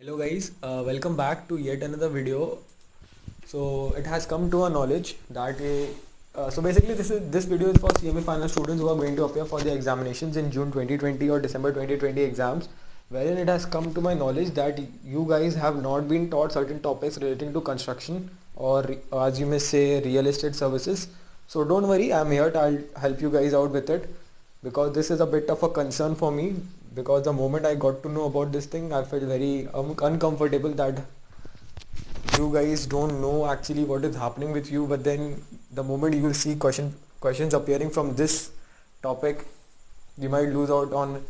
Hello guys, welcome back to yet another video. So it has come to our knowledge that basically this video is for CMA final students who are going to appear for the examinations in June 2020 or December 2020 exams, wherein it has come to my knowledge that you guys have not been taught certain topics relating to construction or as you may say real estate services. So don't worry, I'm here to I'll help you guys out with it because this is a bit of a concern for me because the moment I got to know about this thing I felt very uncomfortable that you guys don't know actually what is happening with you, but then the moment you will see questions appearing from this topic you might lose out on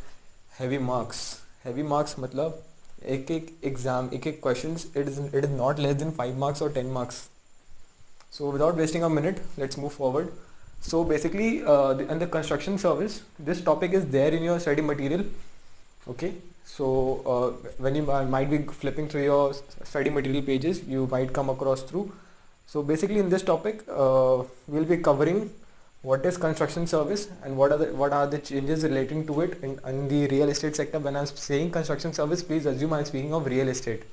heavy marks मतलब एक exam एक questions it is not less than 5 marks or 10 marks. So without wasting a minute, let's move forward. So basically, in the construction service, this topic is there in your study material. Okay. So when you might be flipping through your study material pages, you might come across through. So basically, in this topic, we'll be covering what is construction service and what are the changes relating to it in the real estate sector. When I'm saying construction service, please assume I'm speaking of real estate.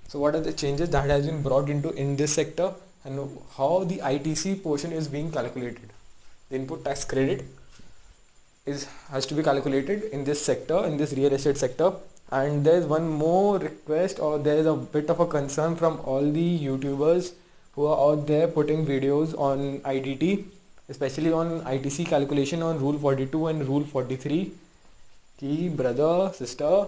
So what are the changes that has been brought into in this sector and how the ITC portion is being calculated. The input tax credit has to be calculated in this sector, in this real estate sector. And there's one more request, or there's a bit of a concern from all the YouTubers who are out there putting videos on IDT, especially on ITC calculation on Rule 42 and Rule 43. Ki brother, sister,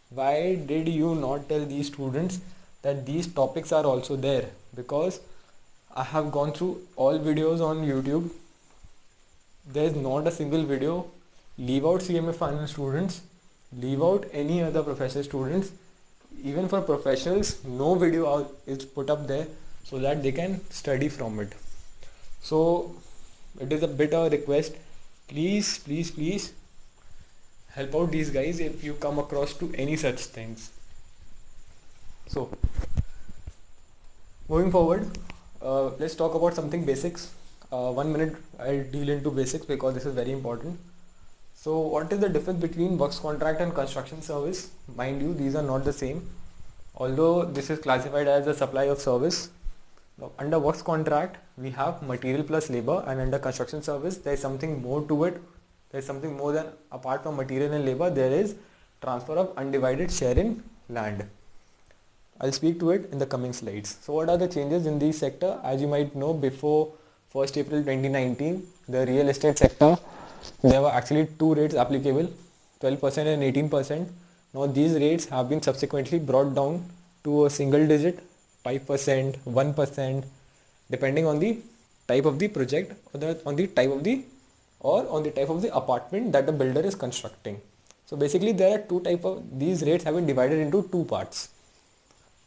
why did you not tell these students that these topics are also there? Because I have gone through all videos on YouTube. There is not a single video. Leave out CMA final students, leave out any other professional students. Even for professionals, no video is put up there so that they can study from it. So it is a bit of a request. Please help out these guys if you come across to any such things. So moving forward, let's talk about something basics. 1 minute I'll deal into basics because this is very important. So what is the difference between works contract and construction service? Mind you, these are not the same, although this is classified as a supply of service. Now, under works contract we have material plus labor, and under construction service there is something more to it. There is something more than, apart from material and labor, there is transfer of undivided share in land. I'll speak to it in the coming slides. So what are the changes in this sector? As you might know, before 1st April 2019, the real estate sector, there were actually two rates applicable, 12% and 18%. Now these rates have been subsequently brought down to a single digit, 5%, 1%, depending on the type of the project or on the type of the apartment that the builder is constructing. So basically there are these rates have been divided into two parts,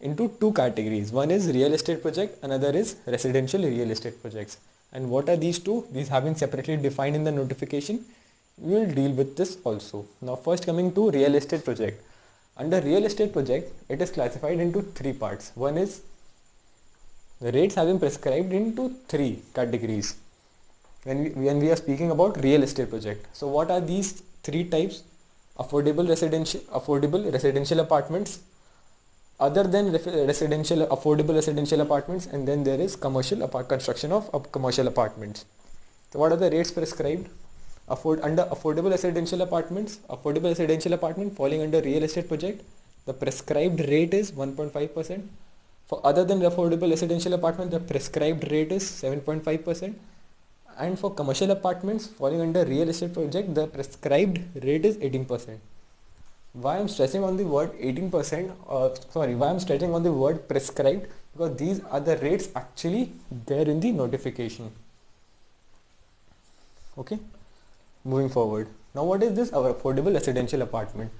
into two categories. One is real estate project, another is residential real estate projects. And what are these two? These have been separately defined in the notification. We will deal with this also. Now first coming to real estate project. Under real estate project, it is classified into three parts. One is the rates have been prescribed into three categories when we are speaking about real estate project. So what are these three types? Affordable residential apartments, other than affordable residential apartments, and then there is construction of commercial apartments. So what are the rates prescribed? Under affordable residential apartment falling under real estate project, the prescribed rate is 1.5%. For other than affordable residential apartment, the prescribed rate is 7.5%. And for commercial apartments falling under real estate project, the prescribed rate is 18%. Why I'm stressing on the word 18%, why I'm stressing on the word prescribed? Because these are the rates actually there in the notification. Okay, moving forward. Now what is this affordable residential apartment?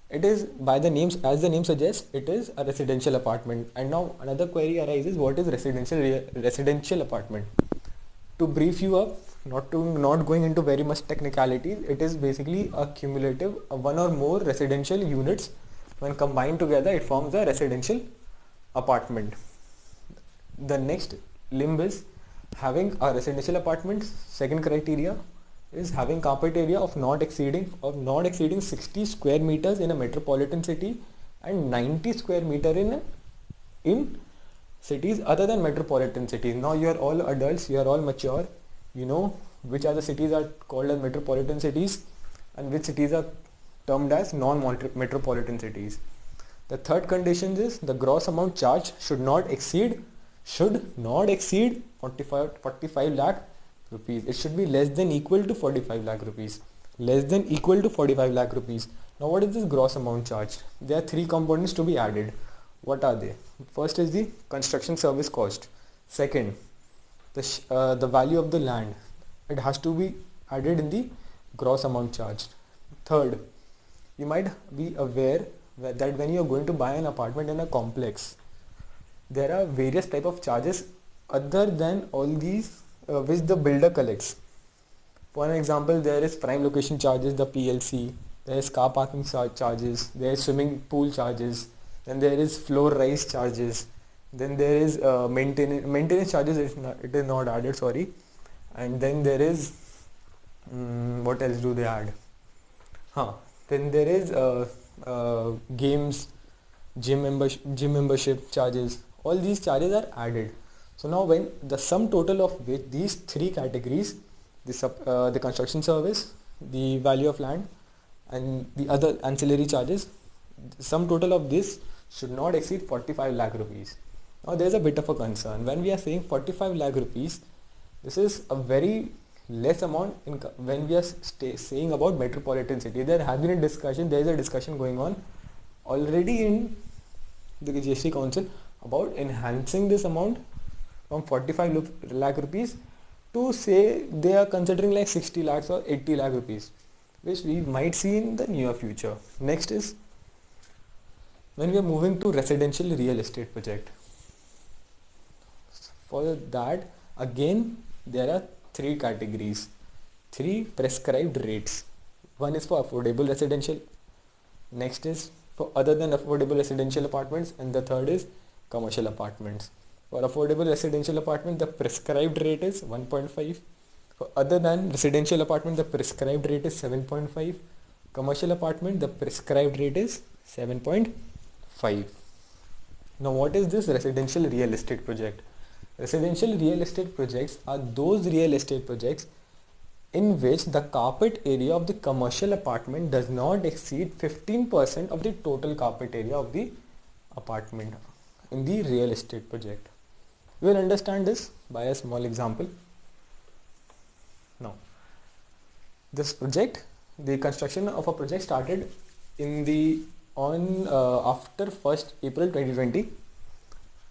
It is, by the names, as the name suggests, it is a residential apartment. And now another query arises, what is residential apartment? To brief you up, not going into very much technicality, it is basically a cumulative one or more residential units. When combined together, it forms a residential apartment. The next limb is having a residential apartment. Second criteria, is having carpet area of not exceeding 60 square meters in a metropolitan city and 90 square meter in cities other than metropolitan cities. Now you are all adults, you are all mature, you know which are the cities are called as metropolitan cities and which cities are termed as non-metropolitan cities. The third condition is the gross amount charged should not exceed 45 lakh rupees. It should be less than equal to 45 lakh rupees. Less than equal to 45 lakh rupees. Now what is this gross amount charged? There are three components to be added. What are they? First is the construction service cost. Second, the value of the land. It has to be added in the gross amount charged. Third, you might be aware that when you are going to buy an apartment in a complex, there are various type of charges other than all these which the builder collects. For an example, there is prime location charges, the PLC, there is car parking charges, there is swimming pool charges, then there is floor rise charges, then there is maintenance charges. It is not added, sorry. And then there is what else do they add? Then there is games, gym membership charges. All these charges are added. So now when the sum total of which these three categories, the construction service, the value of land and the other ancillary charges, the sum total of this should not exceed 45 lakh rupees. Now there is a bit of a concern. When we are saying 45 lakh rupees, this is a very less amount when we are saying about metropolitan city. There has been a discussion, there is a discussion going on already in the GST Council about enhancing this amount from 45 lakh rupees to say they are considering like 60 lakhs or 80 lakh rupees, which we might see in the near future. Next is when we are moving to residential real estate project. For that, again, there are three categories, three prescribed rates. One is for affordable residential, next is for other than affordable residential apartments, and the third is commercial apartments. For affordable residential apartment, the prescribed rate is 1.5. For other than residential apartment, the prescribed rate is 7.5. Commercial apartment, the prescribed rate is 7.5. Now what is this residential real estate project? Residential real estate projects are those real estate projects in which the carpet area of the commercial apartment does not exceed 15% of the total carpet area of the apartment in the real estate project. You will understand this by a small example. Now, this project, the construction of a project started after 1st April 2020.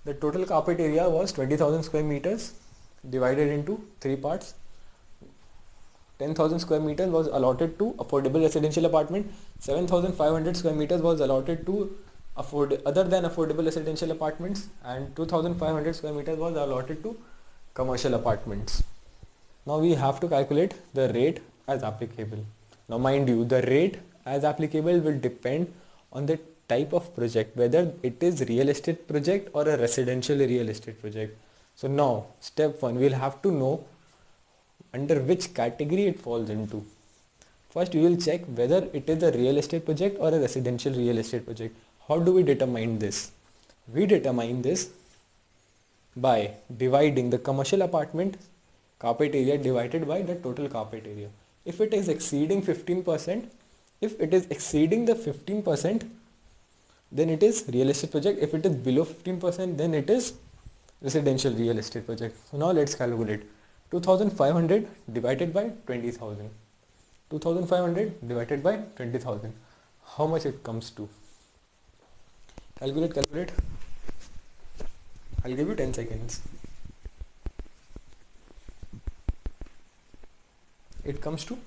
The total carpet area was 20,000 square meters divided into three parts. 10,000 square meters was allotted to affordable residential apartment. 7,500 square meters was allotted to other than affordable residential apartments, and 2,500 square meters was allotted to commercial apartments. Now we have to calculate the rate as applicable. Now mind you, the rate as applicable will depend on the type of project, whether it is real estate project or a residential real estate project. So now step 1, we'll have to know under which category it falls into. First we will check whether it is a real estate project or a residential real estate project. How do we determine this? We determine this by dividing the commercial apartment carpet area divided by the total carpet area. If it is exceeding 15%, if it is exceeding the 15%, then it is real estate project. If it is below 15%, then it is residential real estate project. So now let's calculate. 2,500 divided by 20,000. 2,500 divided by 20,000. How much it comes to? Calculate. I'll give you 10 seconds. It comes to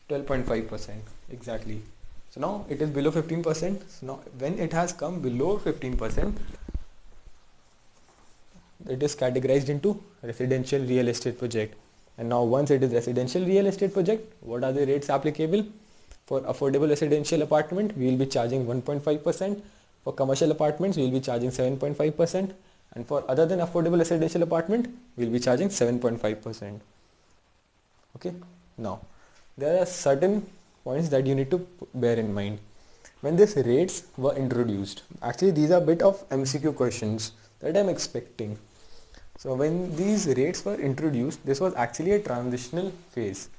12.5% exactly. So now it is below 15%. So now when it has come below 15%, it is categorized into residential real estate project. And now once it is residential real estate project, what are the rates applicable? For affordable residential apartment, we will be charging 1.5%. For commercial apartments, we will be charging 7.5%. And for other than affordable residential apartment, we will be charging 7.5%. Okay. Now, there are certain points that you need to bear in mind. When these rates were introduced, actually these are a bit of MCQ questions that I'm expecting. So when these rates were introduced, this was actually a transitional phase,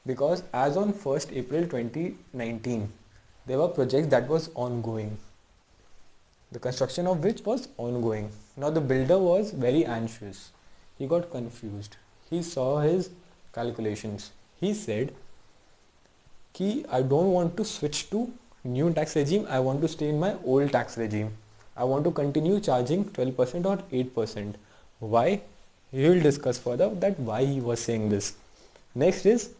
because as on 1st April 2019, there were projects that was ongoing, the construction of which was ongoing. Now the builder was very anxious. He got confused. He saw his calculations. He said, Ki, I don't want to switch to new tax regime. I want to stay in my old tax regime. I want to continue charging 12% or 8%. Why? We will discuss further that why he was saying this. Next is,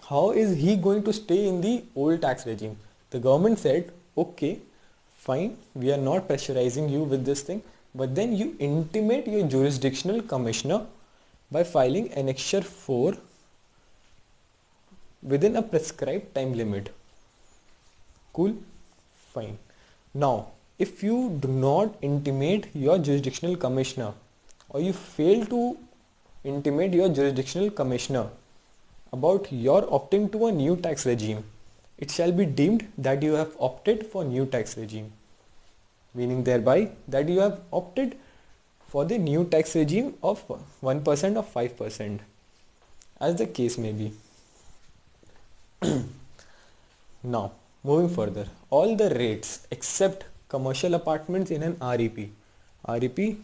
how is he going to stay in the old tax regime? The government said, okay, fine, we are not pressurizing you with this thing, but then you intimate your jurisdictional commissioner by filing annexure 4 within a prescribed time limit. Cool? Fine. Now, if you do not intimate your jurisdictional commissioner, or you fail to intimate your jurisdictional commissioner about your opting to a new tax regime, it shall be deemed that you have opted for new tax regime, meaning thereby that you have opted for the new tax regime of 1% or 5%, as the case may be. Now, moving further, all the rates except commercial apartments in an REP,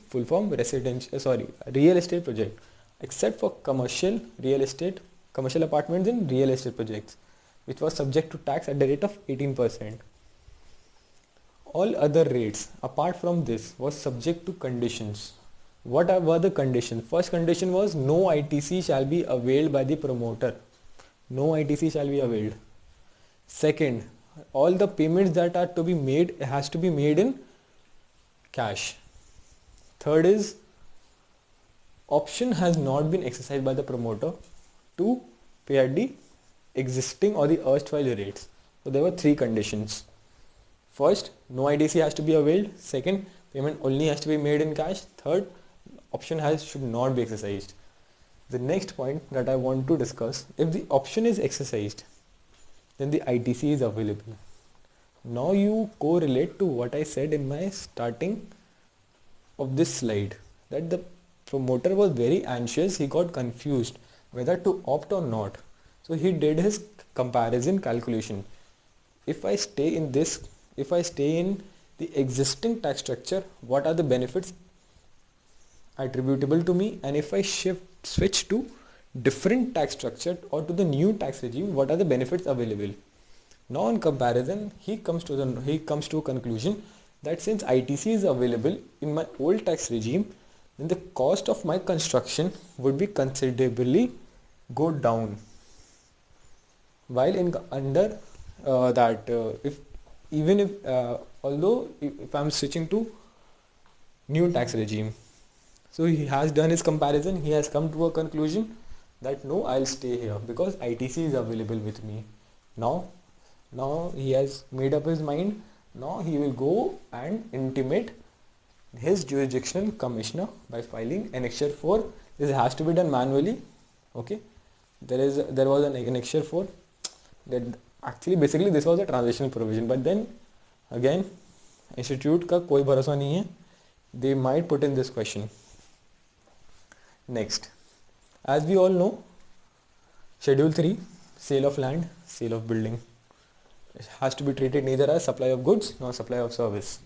full form real estate project, except for commercial apartments in real estate projects, which was subject to tax at the rate of 18%. All other rates apart from this was subject to conditions. What were the conditions? First condition was no ITC shall be availed by the promoter. No ITC shall be availed. Second, all the payments that are to be made has to be made in cash. Third is, option has not been exercised by the promoter to pay at the existing or the erstwhile rates. So there were three conditions. First, no ITC has to be availed. Second, payment only has to be made in cash. Third, option should not be exercised. The next point that I want to discuss, if the option is exercised, then the ITC is available. Now you correlate to what I said in my starting of this slide, that the promoter was very anxious. He got confused whether to opt or not. So he did his comparison calculation. If I stay in the existing tax structure, what are the benefits attributable to me? And if I switch to different tax structure or to the new tax regime, what are the benefits available? Now in comparison, he comes to a conclusion that since ITC is available in my old tax regime, then the cost of my construction would be considerably go down. While although if I'm switching to new tax regime, so he has done his comparison. He has come to a conclusion that no, I'll stay here because ITC is available with me. Now he has made up his mind. Now he will go and intimate his jurisdictional commissioner by filing annexure 4. This has to be done manually. Okay, there was an annexure 4. That actually basically this was a transitional provision, but then again institute का कोई भरोसा नहीं है. They might put in this question. Next, as we all know, Schedule 3, sale of land, sale of building. It has to be treated neither as supply of goods nor supply of service.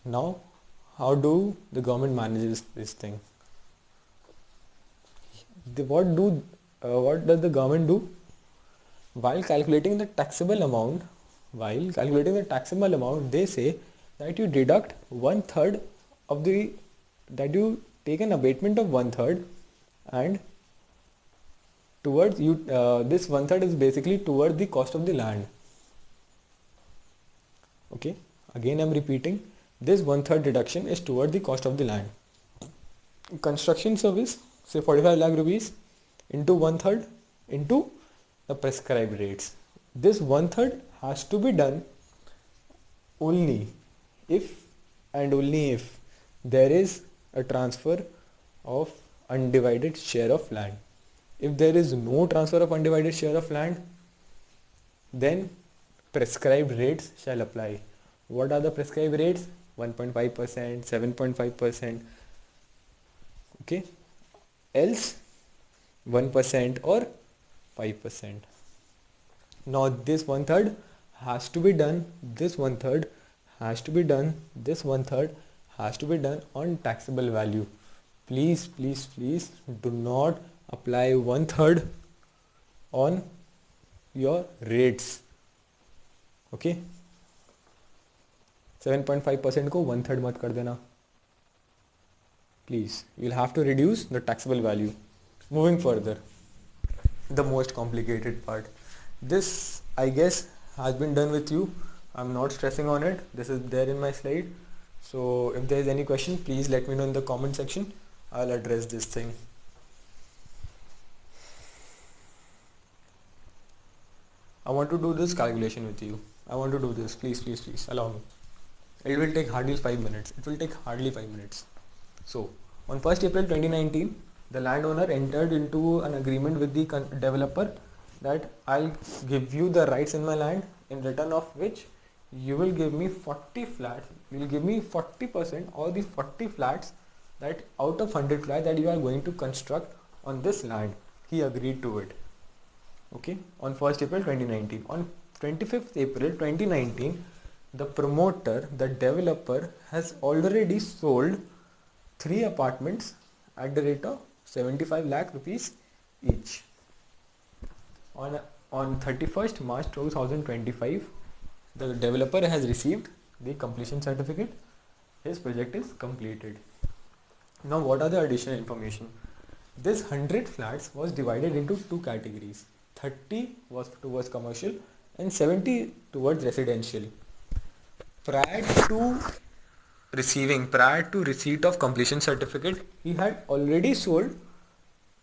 Now, how do the government manage this thing? What does the government do? While calculating the taxable amount, they say that you deduct 1/3 that you take an abatement of 1/3, and towards this 1/3 is basically toward the cost of the land. Okay, again I'm repeating, this 1/3 deduction is toward the cost of the land. Construction service, say 45 lakh rupees into 1/3 into the prescribed rates. This 1/3 has to be done only if there is a transfer of undivided share of land. If there is no transfer of undivided share of land, then prescribed rates shall apply. What are the prescribed rates? 1.5%, 7.5%, okay, else 1% or 5%. Now this one third has to be done, this one third has to be done, this one third has to be done on taxable value. Please, please, please do not apply one third on your rates. Okay, 7.5% को one third मत कर देना. Please, you'll have to reduce the taxable value. Moving further, the most complicated part. This, I guess, has been done with you. I'm not stressing on it. This is there in my slide. So if there is any question, please let me know in the comment section. I'll address this thing. I want to do this calculation with you. I want to do this. Please, please, please allow me. It will take hardly 5 minutes. It will take hardly 5 minutes. So on 1st April 2019, the landowner entered into an agreement with the developer that I'll give you the rights in my land, in return of which you will give me 40 flats. You will give me 40% or the 40 flats that out of 100 flats that you are going to construct on this land. He agreed to it. Okay, on 1st April 2019. On 25th April 2019, the promoter, the developer, has already sold 3 apartments at the rate of 75 lakh rupees each. On 31st March 2025, the developer has received the completion certificate. His project is completed. Now what are the additional information? This 100 flats was divided into 2 categories. 30 was towards commercial and 70 towards residential. Prior to receipt of completion certificate, he had already sold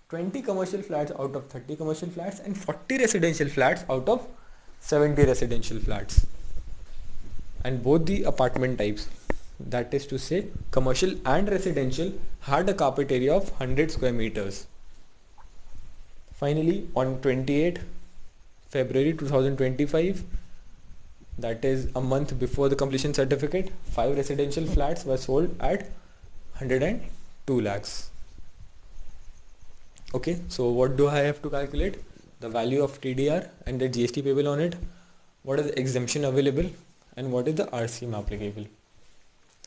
20 commercial flats out of 30 commercial flats and 40 residential flats out of 70 residential flats. And both the apartment types, that is to say commercial and residential, had a carpet area of 100 square meters. Finally, on 28 February 2025, that is a month before the completion certificate, 5 residential flats were sold at 102 lakhs. Okay, so what do I have to calculate? The value of TDR and the GST payable on it. What is the exemption available and what is the RCM applicable?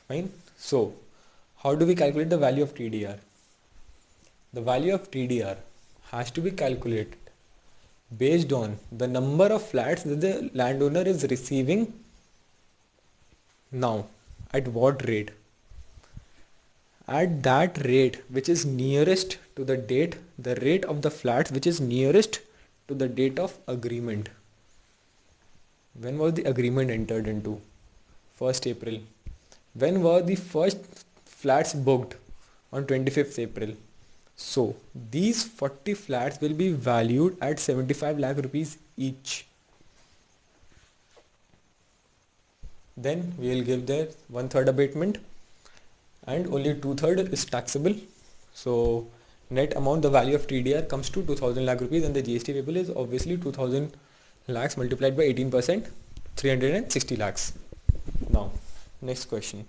Fine. So how do we calculate the value of TDR? The value of TDR has to be calculated based on the number of flats that the landowner is receiving now. At what rate? At that rate which is nearest to the date, the rate of the flats which is nearest to the date of agreement. When was the agreement entered into? 1st April. When were the first flats booked? On 25th April. So these 40 flats will be valued at 75 lakh rupees each. Then we will give their 1/3 abatement and only 2/3 is taxable. So net amount, the value of TDR comes to 2000 lakh rupees and the GST payable is obviously 2000 lakhs multiplied by 18%, 360 lakhs. Now next question,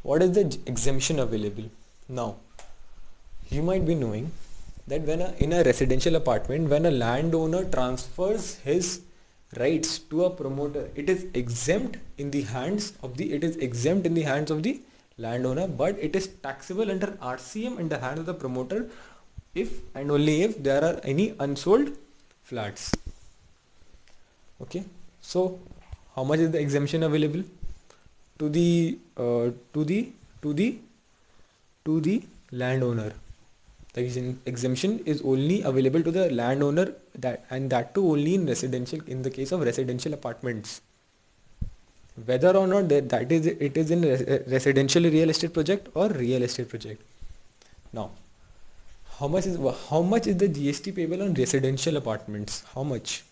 what is the exemption available? Now you might be knowing that in a residential apartment, when a landowner transfers his rights to a promoter, it is exempt in the hands of the landowner, but it is taxable under RCM in the hands of the promoter if and only if there are any unsold flats. Okay, so how much is the exemption available to the landowner? The exemption is only available to the landowner, that too only in the case of residential apartments. Whether or not it is in residential real estate project or real estate project. Now, how much is the GST payable on residential apartments? How much?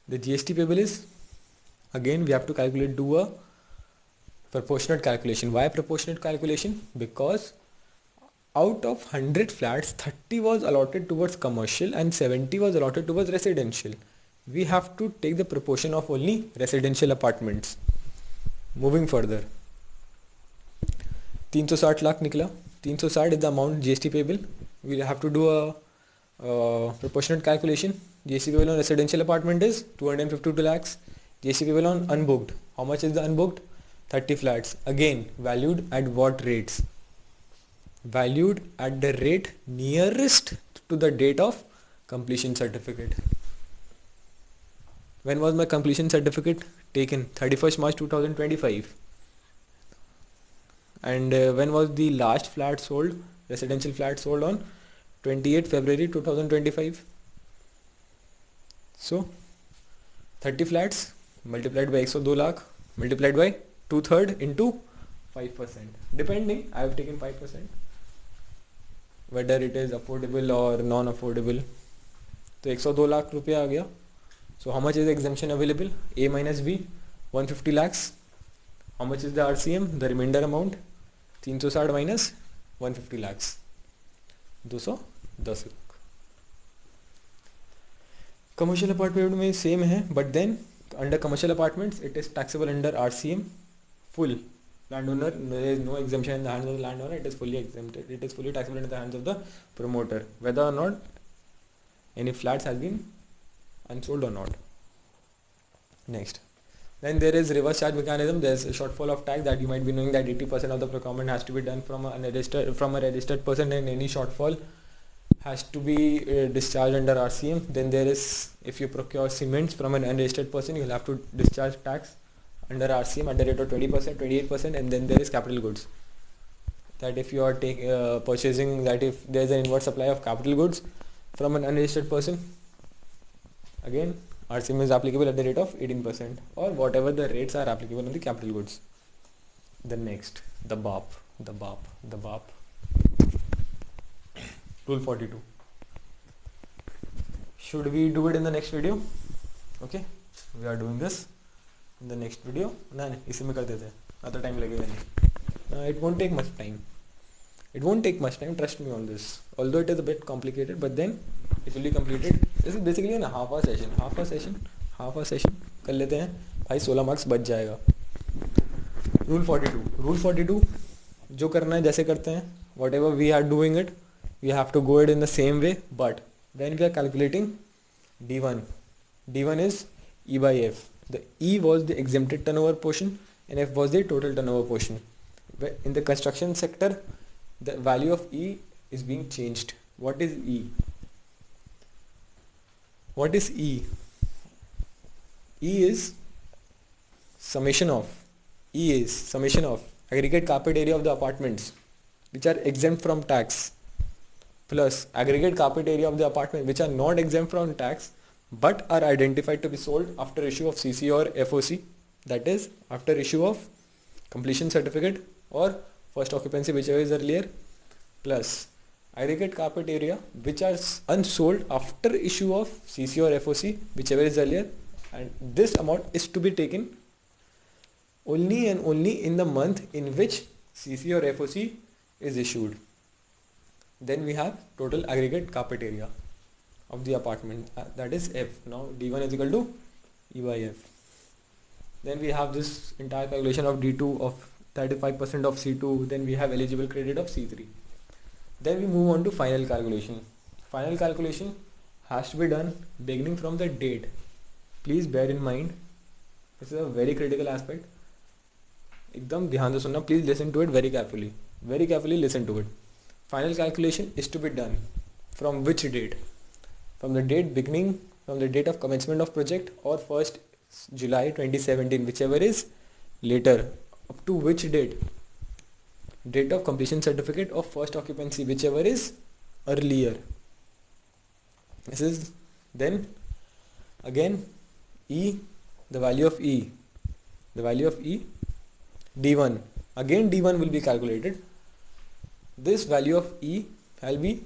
The GST payable is, again we have to do a proportionate calculation. Why proportionate calculation? Because out of 100 flats, 30 was allotted towards commercial and 70 was allotted towards residential. We have to take the proportion of only residential apartments. Moving further, 360 lakh nikla. 360 is the amount GST payable. We have to do a proportionate calculation. GST payable on residential apartment is 252 lakhs. GST payable on unbooked. How much is the unbooked? 30 flats. Again, valued at what rates? Valued at the rate nearest to the date of completion certificate. When was my completion certificate taken? 31st March 2025. And when was the last flat sold, residential flat sold? On 28 February 2025. So 30 flats multiplied by 102 lakh multiplied by 2/3 into 5%. Depending, I have taken 5%. Whether it is affordable or non-affordable. तो 102 लाख रुपया आ गया. So how much is the exemption available? A minus B, 150 lakhs. How much is the RCM? The remainder amount, 360 minus 150 lakhs, 210 lakh. Commercial apartment में same है, but then under commercial apartments it is taxable under RCM full. Landowner, there is no exemption in the hands of the landowner, it is fully exempted. It is fully taxable in the hands of the promoter, whether or not any flats has been unsold or not. Next, then there is reverse charge mechanism. There is a shortfall of tax that you might be knowing that 80% of the procurement has to be done from a registered person, and any shortfall has to be discharged under RCM. Then there is, if you procure cements from an unregistered person, you will have to discharge tax under RCM at the rate of 20%, 28%, and then there is capital goods. That if you are purchasing, that if there is an inward supply of capital goods from an unregistered person, again RCM is applicable at the rate of 18% or whatever the rates are applicable on the capital goods. The next, the BAP. Rule 42. Should we do it in the next video? Okay, we are doing this in the next video. नहीं, इसी में कर देते हैं, ज़्यादा time लगेगा नहीं. It won't take much time. Trust me on this. Although it is a bit complicated, but then it will be completed. This is basically a half a session कर लेते हैं भाई, 16 मार्क्स बच जाएगा. Rule 42 जो करना है जैसे करते हैं, whatever we are doing it, we have to go it in the same way, but when we are calculating D1 is E by F. The E was the exempted turnover portion and F was the total turnover portion. In the construction sector, the value of E is being changed. What is E? E is summation of aggregate carpet area of the apartments which are exempt from tax plus aggregate carpet area of the apartment which are not exempt from tax but are identified to be sold after issue of CC or FOC, that is after issue of completion certificate or first occupancy, whichever is earlier, plus aggregate carpet area which are unsold after issue of CC or FOC, whichever is earlier, and this amount is to be taken only and only in the month in which CC or FOC is issued. Then we have total aggregate carpet area of the apartment, that is F. Now D1 is equal to E by F. Then we have this entire calculation of D2 of 35% of C2. Then we have eligible credit of C3. Then we move on to final calculation. Final calculation has to be done beginning from the date. Please bear in mind, this is a very critical aspect. एकदम ध्यान से सुनना, please listen to it very carefully. Very carefully listen to it. Final calculation is to be done from which date? From the date of commencement of project or 1st July 2017, whichever is later. Up to which date? Date of completion certificate or first occupancy, whichever is earlier. This is then again E, the value of E, D1. Again D1 will be calculated. This value of E will be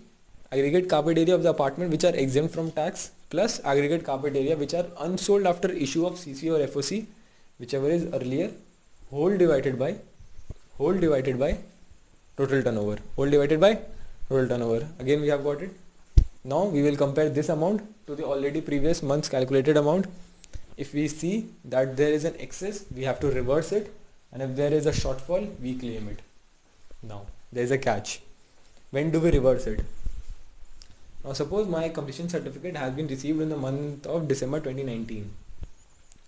aggregate carpet area of the apartment which are exempt from tax plus aggregate carpet area which are unsold after issue of CC or FOC, whichever is earlier, whole divided by total turnover. Whole divided by total turnover. Again we have got it. Now we will compare this amount to the already previous month's calculated amount. If we see that there is an excess, we have to reverse it, and if there is a shortfall, we claim it. Now there is a catch. When do we reverse it? Now suppose my completion certificate has been received in the month of December 2019.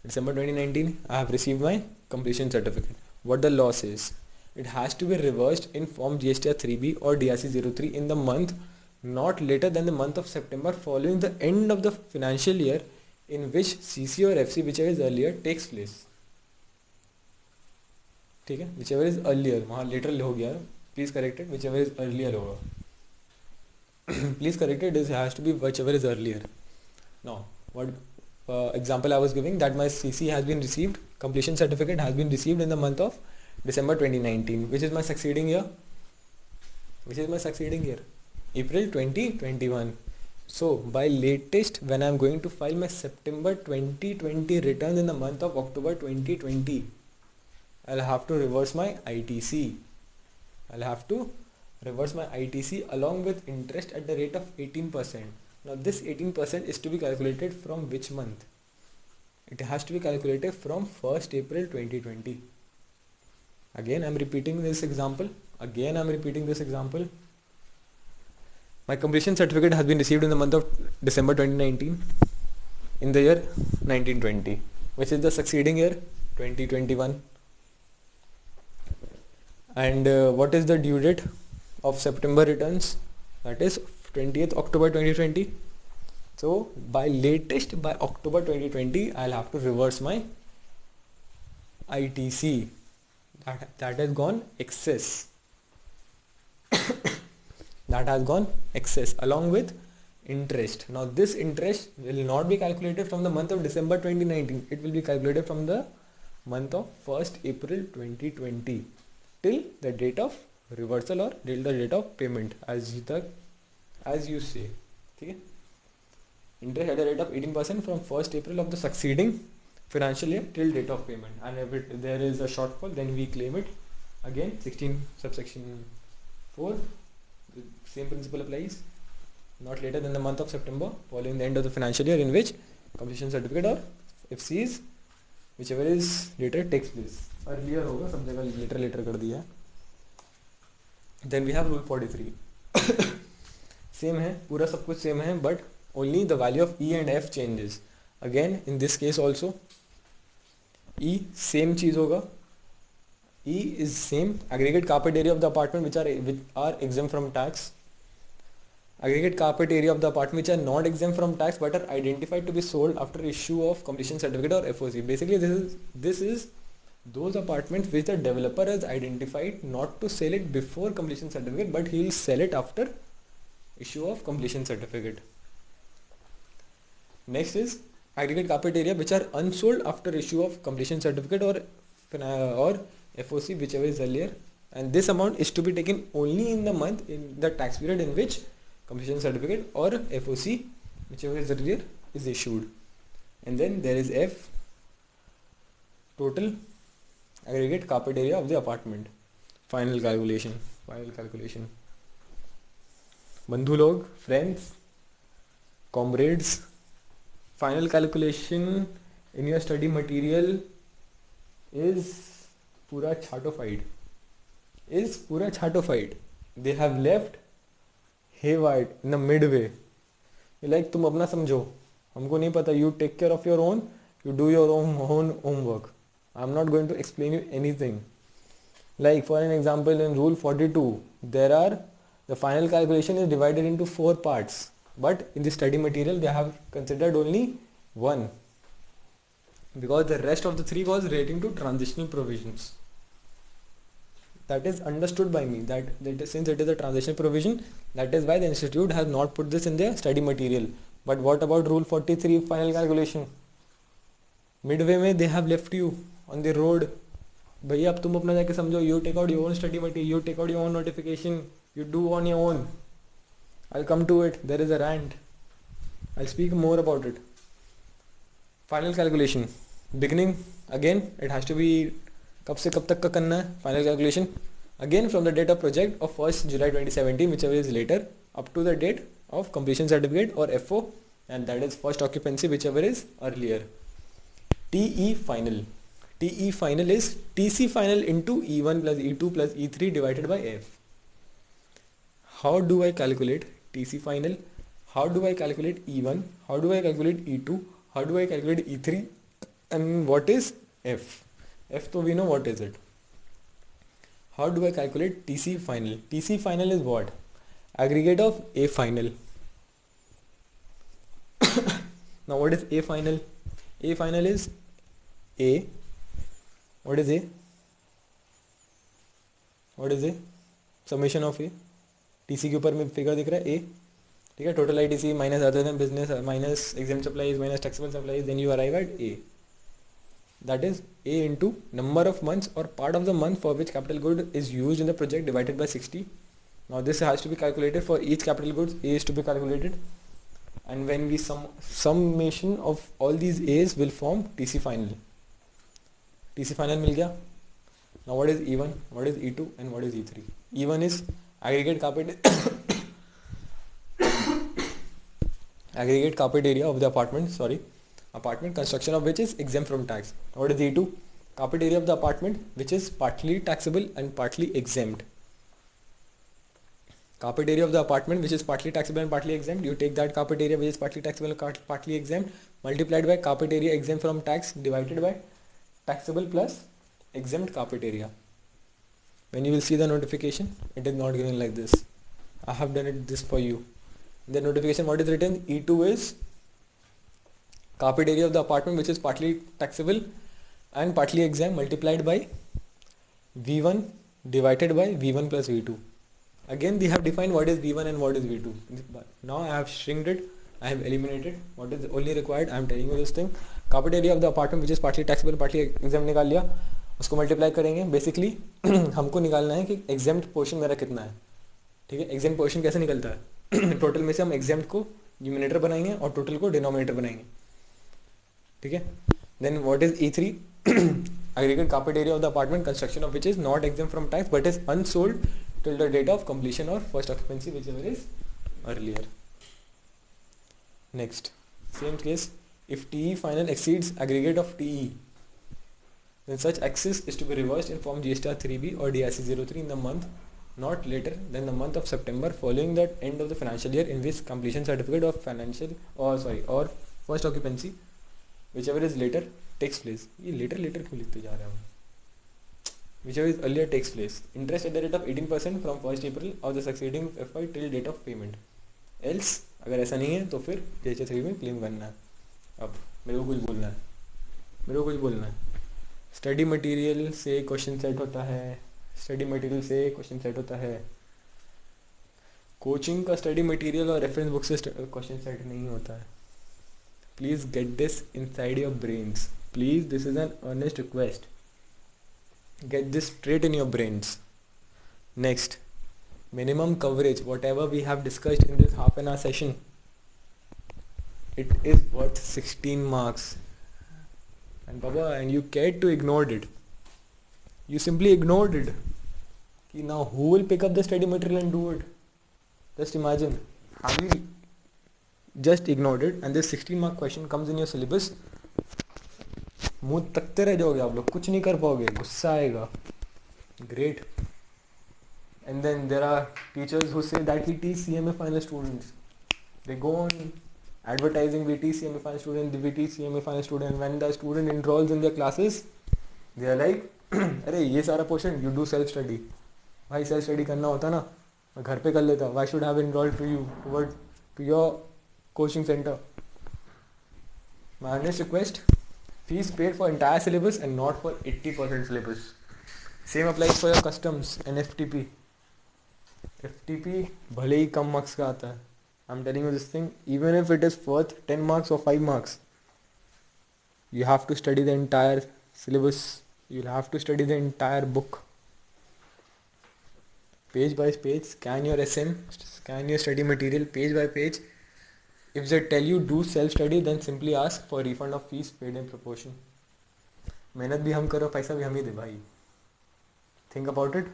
December 2019, I have received my completion certificate. What the law says? It has to be reversed in form GSTR 3B or DRC 03 in the month not later than the month of September following the end of the financial year in which CC or FC, whichever is earlier, takes place. ठीक है, whichever is earlier, वहाँ later हो गया, please correct it, whichever is earlier होगा. Please correct it, it has to be whichever is earlier. Now, what example I was giving, that my CC has been received, completion certificate has been received in the month of December 2019, which is my succeeding year. April 2021. So by latest, when I am going to file my September 2020 return in the month of October 2020, I'll have to reverse my ITC. Along with interest at the rate of 18%. Now this 18% is to be calculated from which month? It has to be calculated from 1st April 2020. Again I'm repeating this example. My completion certificate has been received in the month of December 2019 in the year 1920, which is the succeeding year 2021. And what is the due date of September returns? That is 20th October 2020. So by latest, by October 2020, I'll have to reverse my ITC. That has gone excess. That has gone excess along with interest. Now this interest will not be calculated from the month of December 2019. It will be calculated from the month of 1st April 2020 till the date of reversal or till the date of payment, as you say. Okay? Interest at the rate of 18% from 1st April of the succeeding financial year till date of payment, and if there is a shortfall, then we claim it. Again 16 subsection 4, the same principle applies. Not later than the month of September following the end of the financial year in which completion certificate or FCs, whichever is later, takes place. Earlier होगा, सब जगह later कर दिया है. Then we have rule 43. Same है, पूरा सब कुछ same है, but only the value of E and F changes. Again in this case also E same चीज होगा. E is same. Aggregate carpet area of the apartment which are exempt from tax. Aggregate carpet area of the apartment which are not exempt from tax but are identified to be sold after issue of completion certificate or FOC. Basically this is those apartments which the developer has identified not to sell it before completion certificate, but he will sell it after issue of completion certificate. Next is aggregate carpet area which are unsold after issue of completion certificate or FOC, whichever is earlier, and this amount is to be taken only in the month in the tax period in which completion certificate or FOC, whichever is earlier, is issued. And then there is F, total aggregate carpet area of the apartment. Final calculation. बंधु लोग, friends, comrades, final calculation in your study material is पूरा छाटोफाइड. They have left haywire in the midway. Like तुम अपना समझो, हमको नहीं पता. You take care of your own, you do your own homework. I'm not going to explain you anything. Like for an example, in rule 42, the final calculation is divided into 4 parts, but in the study material they have considered only 1, because the rest of the 3 was relating to transitional provisions. That is understood by me, that since it is a transitional provision, that is why the institute has not put this in their study material. But what about rule 43 final calculation? Midway में they have left you on the road. भैया अब तुम अपना जाके समझो. You take out your own study material, you take out your own notification, you do on your own. I'll come to it. There is a rant. I'll speak more about it. Final calculation. Beginning, again it has to be कब से कब तक का करना है final calculation. Again, from the date of project of 1st July 2017, whichever is later, up to the date of completion certificate or FO, and that is first occupancy, whichever is earlier. TE final. TE final is TC final into E1 plus E2 plus E3 divided by F. How do I calculate TC final? How do I calculate E1? How do I calculate E2? How do I calculate E3? And what is F? F, so we know what is it. How do I calculate TC final? TC final is what? Aggregate of A final. Now what is A final? A final is A. What is A? What is A? Summation of A. TC के ऊपर में figure दिख रहा है A. ठीक है, total ITC minus other than business minus exempt supplies minus taxable supplies, then you arrive at A. That is A into number of months or part of the month for which capital good is used in the project divided by 60. Now this has to be calculated for each capital goods. A is to be calculated, and when we summation of all these A's will form TC final. TC final मिल गया. Now what is E1, what is E2 and what is E3? E1 is aggregate carpet area of the apartment construction of which is exempt from tax. What is E2? Carpet area of the apartment which is partly taxable and partly exempt. Carpet area of the apartment which is partly taxable and partly exempt, you take that carpet area which is partly taxable and partly exempt multiplied by carpet area exempt from tax divided by taxable plus exempt carpet area. When you will see the notification, it is not given like this. I have done it this for you. In the notification, what is written? E2 is carpet area of the apartment which is partly taxable and partly exempt multiplied by V1 divided by V1 plus V2. Again, they have defined what is V1 and what is V2. Now I have shrinked it. I have eliminated what is only required. I am telling you this thing. Carpet area of the apartment which is partly taxable, partly exempt निकाल लिया. उसको multiply करेंगे. Basically हमको निकालना है कि exempt portion मेरा कितना है. ठीक है, एग्जेम्प्ट पोर्शन कैसे निकलता है? टोटल में से हम एग्जेम्प्ट को न्यूमिनेटर बनाएंगे और टोटल को डिनोमिनेटर बनाएंगे. ठीक है. Then what is E3? aggregate carpet area of the apartment construction of which is not exempt from tax but is unsold till the date of completion or first occupancy, whichever is earlier. Next, same case, if TE final exceeds aggregate of TE, then such excess is to be reversed in form GSTR 3B or DIC03 in the month not later than the month of September following the end of the financial year in which completion certificate of or first occupancy, whichever is later, takes place. ये later क्यों लिखते जा रहे हैं हम? Whichever is earlier takes place. Interest at the rate of 18% from 1st April of the succeeding FY till date of payment. Else, अगर ऐसा नहीं है तो फिर GSTR 3 में क्लेम करना है. अब मेरे को कुछ बोलना है. स्टडी मटेरियल से क्वेश्चन सेट होता है. कोचिंग का स्टडी मटेरियल और रेफरेंस बुक से क्वेश्चन सेट नहीं होता है. Please get this inside your brains. Please, this is an earnest request. Get this straight in your brains. Next, minimum coverage, whatever we have discussed in this half an hour session, it is worth 16 marks. And you cared to ignore it. You simply ignored it. Now who will pick up the study material and do it? Just imagine. Have you just ignored it and this 16 mark question comes in your syllabus? मुंह तकते रह जाओगे आप लोग, कुछ नहीं कर पाओगे, गुस्सा आएगा. Great. And then there are teachers who say that we teach CMA final students. They go on advertising, we teach CMA final student, we teach CMA final student. When the student enrolls in their classes, they are like, अरे ये सारा portion you do self study. भाई self study करना होता ना, मैं घर पे कर लेता. Why should I have enrolled to your coaching center? My earnest request, fees paid for entire syllabus and not for 80% syllabus. Same applies for your customs and FTP. FTP भले ही कम marks का आता है. I'm telling you this thing, even if it is worth 10 marks or 5 marks, you have to study the entire syllabus. You'll have to study the entire book. Page by page, scan your SM, scan your study material page by page. If they tell you do self-study, then simply ask for refund of fees paid in proportion. मेहनत भी हम करो, पैसा भी हम ही दे भाई. Think about it.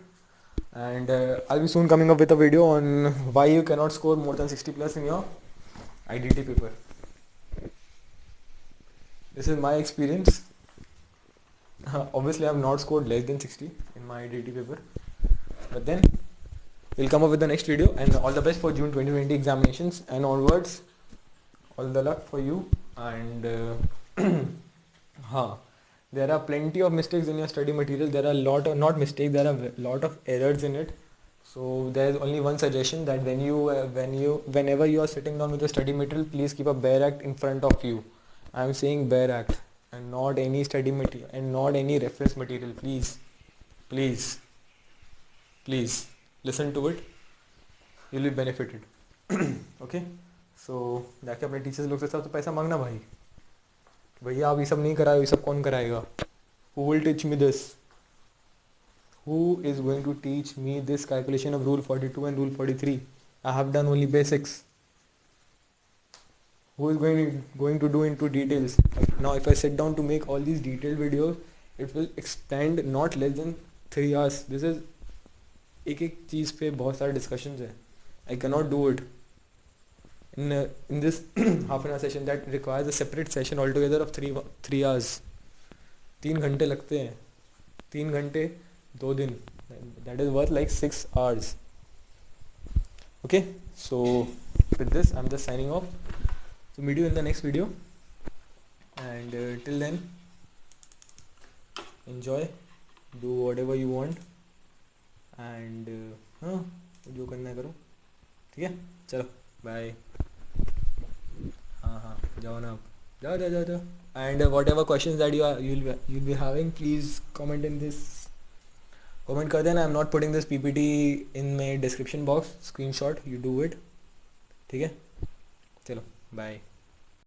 and I'll be soon coming up with a video on why you cannot score more than 60 plus in your IDT paper. This is my experience. Obviously I have not scored less than 60 in my IDT paper, but then we'll come up with the next video, and all the best for June 2020 examinations and onwards. All the luck for you, and there are plenty of mistakes in your study material. There are a lot of, not mistakes, there are a lot of errors in it. So there is only one suggestion, that whenever you are sitting down with the study material, please keep a bare act in front of you. I am saying bare act and not any study material and not any reference material. Please listen to it. You'll be benefited. Okay. So जाके अपने teachers लोग से सब तो पैसा मांगना भाई, भैया आप ये सब नहीं कराए, ये सब कौन कराएगा? Who will teach me this? Who is going to teach me this calculation of rule 42 and rule 43? I have done only basics. Who is going to do into details? Now if I sit down to make all these detailed videos, it will extend not less than 3 hours. This is एक एक चीज़ पे बहुत सारे discussions है. I cannot do it in this half an hour session that requires a separate session altogether of 3 hours. 3 घंटे लगते हैं, 3 घंटे 2 दिन. That is worth like 6 hours. Okay, so with this I'm just signing off. So meet you in the next video, and till then enjoy, do whatever you want, and जो करना है करो. ठीक है, चलो बाय. हाँ जाओ ना, आप जाओ. And whatever questions that you'll be having, please comment in this. Comment कर देना. I'm not putting this PPT in my description box. Screenshot, you do it. ठीक है, चलो बाय.